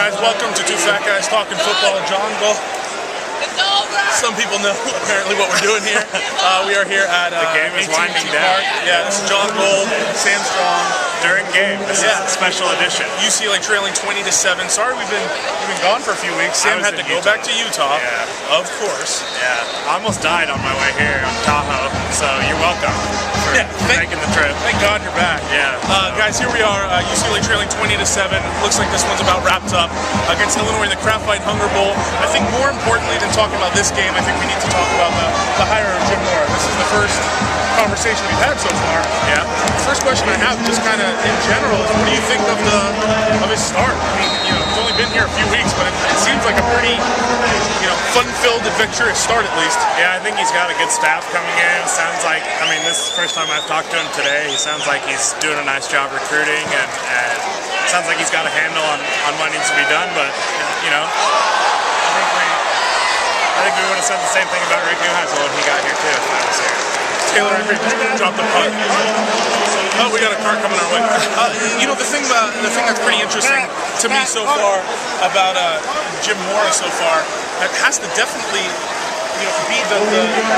guys, welcome to Two Fat Guys Talking Football. John Gold. Some people know apparently what we're doing here. We are here at the game is winding down. Yeah, this is John Gold, Sam Strong. During game, this is a special edition. UCLA trailing 20-7. Sorry, we've been gone for a few weeks. Sam had to go back to Utah. Yeah. Of course. Yeah, I almost died on my way here on Tahoe. So you're welcome for making the trip. Thank God you're back. Yeah. Guys, here we are. UCLA trailing 20-7. Looks like this one's about wrapped up against Illinois in the Kraft Fight Hunger Bowl. I think more importantly than talking about this game, I think we need to talk about the hire of Jim Mora. This is the first conversation we've had so far. Yeah. The first question I have, just kind of in general, is what do you think of his start? I mean, he's only been here a few weeks, but it seems like a pretty, fun-filled, adventurous start at least. Yeah, I think he's got a good staff coming in. Sounds like, this is the first time I've talked to him today. He sounds like he's doing a nice job recruiting, and sounds like he's got a handle on what needs to be done. But I think we would have said the same thing about Rick Neuheisel when he got here too if I was here. Taylor Henry dropped the punt. Oh, we got a car coming our way. The thing that's pretty interesting to me so far about Jim Mora so far, that has to definitely be the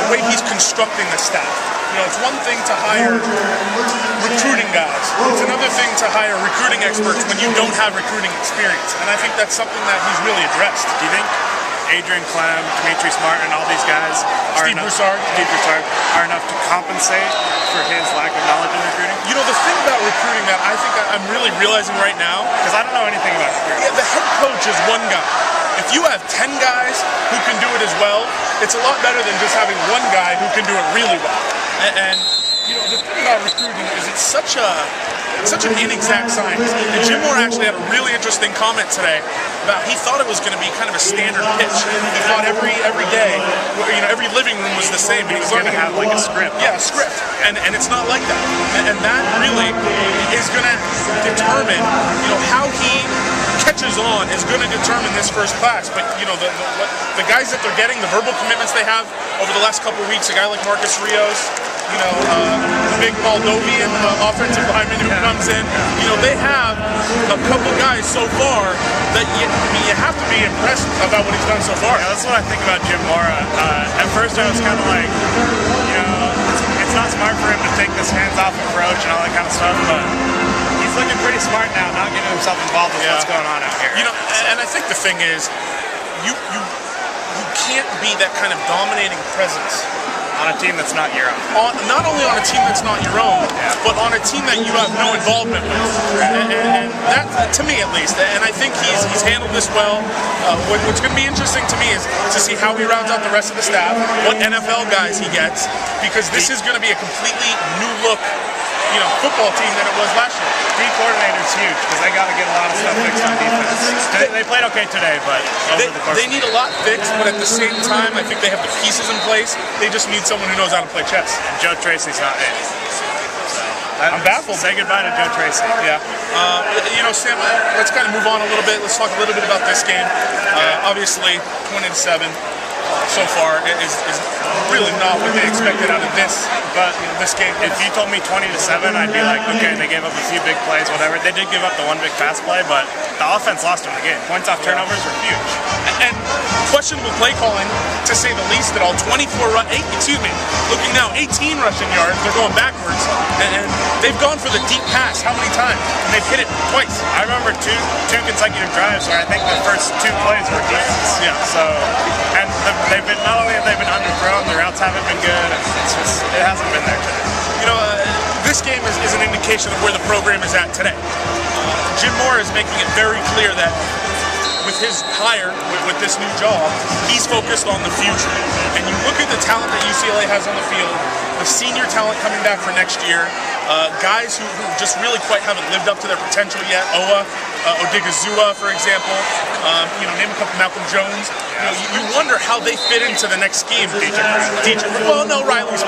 way he's constructing the staff. It's one thing to hire recruiting guys. It's another thing to hire recruiting experts when you don't have recruiting experience. And I think that's something that he's really addressed. Do you think Adrian Clem, Demetrius Martin, all these guys Steve Broussard are enough to compensate for his lack of knowledge in recruiting? The thing about recruiting that I think I'm really realizing right now, because I don't know anything about recruiting. Yeah, the head coach is one guy. If you have 10 guys who can do it as well, it's a lot better than just having one guy who can do it really well. And the thing about recruiting is it's such an inexact science. And Jim Mora actually had a really interesting comment today about he thought it was going to be kind of a standard pitch. He thought every day, every living room was the same. He was going to have like a script. Yeah, a script. And it's not like that. And that really is going to determine, how he catches on is going to determine this first class. But the guys that they're getting, the verbal commitments they have over the last couple of weeks, a guy like Marcus Rios, the big Moldovan offensive lineman who comes in, they have a couple guys so far that you have to be impressed about what he's done so far. Yeah, that's what I think about Jim Mora. At first I was kind of like, it's not smart for him to take this hands-off approach and all that kind of stuff, but he's looking pretty smart now, not getting himself involved with what's going on out here. And I think the thing is, you can't be that kind of dominating presence on a team that's not your own. Not only on a team that's not your own, but on a team that you have no involvement with. And that, to me at least, and I think he's handled this well. What's going to be interesting to me is to see how he rounds out the rest of the staff, what NFL guys he gets, because this is going to be a completely new look football team than it was last year. D coordinator's huge because they got to get a lot of stuff fixed on defense. They played okay today, but they need a lot fixed. But at the same time, I think they have the pieces in place. They just need someone who knows how to play chess. And Joe Tracy's not in. I'm baffled. Say goodbye to Joe Tracy. Yeah. Sam, let's kind of move on a little bit. Let's talk a little bit about this game. Obviously, 20-7. So far is really not what they expected out of this. But this game, if you told me 20-7, I'd be like, okay, they gave up a few big plays, whatever. They did give up the one big pass play, but the offense lost them the game. Points off turnovers were huge. And questionable play calling, to say the least, at all. Looking now, 18 rushing yards. They're going backwards, and they've gone for the deep pass. How many times? And they've hit it twice. I remember two consecutive drives where I think the first two plays were defense. Yeah. So, and they've been, not only have they been underthrown, the routes haven't been good. It hasn't been there today. This game is an indication of where the program is at today. Jim Mora is making it very clear that with his hire, with this new job, he's focused on the future. And you look at the talent that UCLA has on the field, the senior talent coming back for next year, guys who just really quite haven't lived up to their potential yet. Odigizua, for example. Name a couple, Malcolm Jones. You wonder how they fit into the next scheme. Well, no, Riley's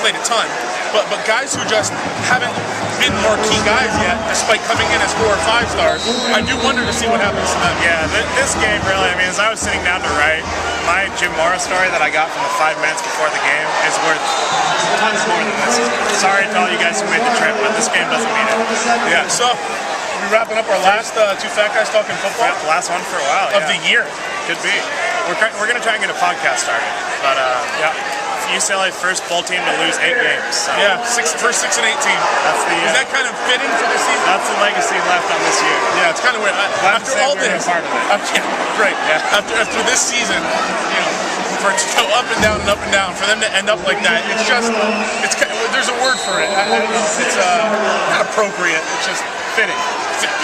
played a ton, but guys who just haven't been marquee guys yet, despite coming in as 4 or 5 stars. I do wonder to see what happens to them. Yeah, this game really. As I was sitting down to write, my Jim Mora story that I got from the 5 minutes before the game is worth tons more than this. Sorry to all you guys who made the trip, but this game doesn't mean it. Yeah. So we wrapping up our last Two Fat Guys Talking Football? Last one for a while. Of the year. Could be. We're going to try and get a podcast started. But, yeah. UCLA first bowl team to lose 8 games. So. Yeah, first 6 and 8 team. Is that kind of fitting for this season? That's the legacy left on this year. Yeah, it's kind of weird. After all this, part of it. Great. Yeah. After this season, you know, for it to go up and down, for them to end up like that, it's just, there's a word for it. I don't know. It's not appropriate. It's just fitting.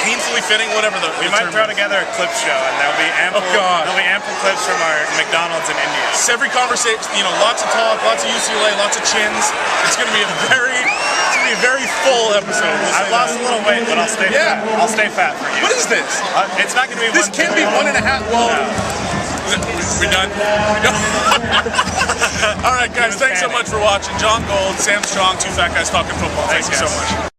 Painfully fitting, whatever the We might throw together a clip show, and there'll be ample. There'll be ample clips from our McDonald's in India. It's every conversation, you know, lots of talk, lots of UCLA, lots of chins. It's going to be a very full episode. I've lost a little weight, but I'll stay fat. I'll stay fat for you. What is this? It's not going to be. This can't be 1.5. Well, we done. All right, guys. Thanks so much for watching. John Gold, Sam Strong, Two Fat Guys Talking Football. Thank you so much.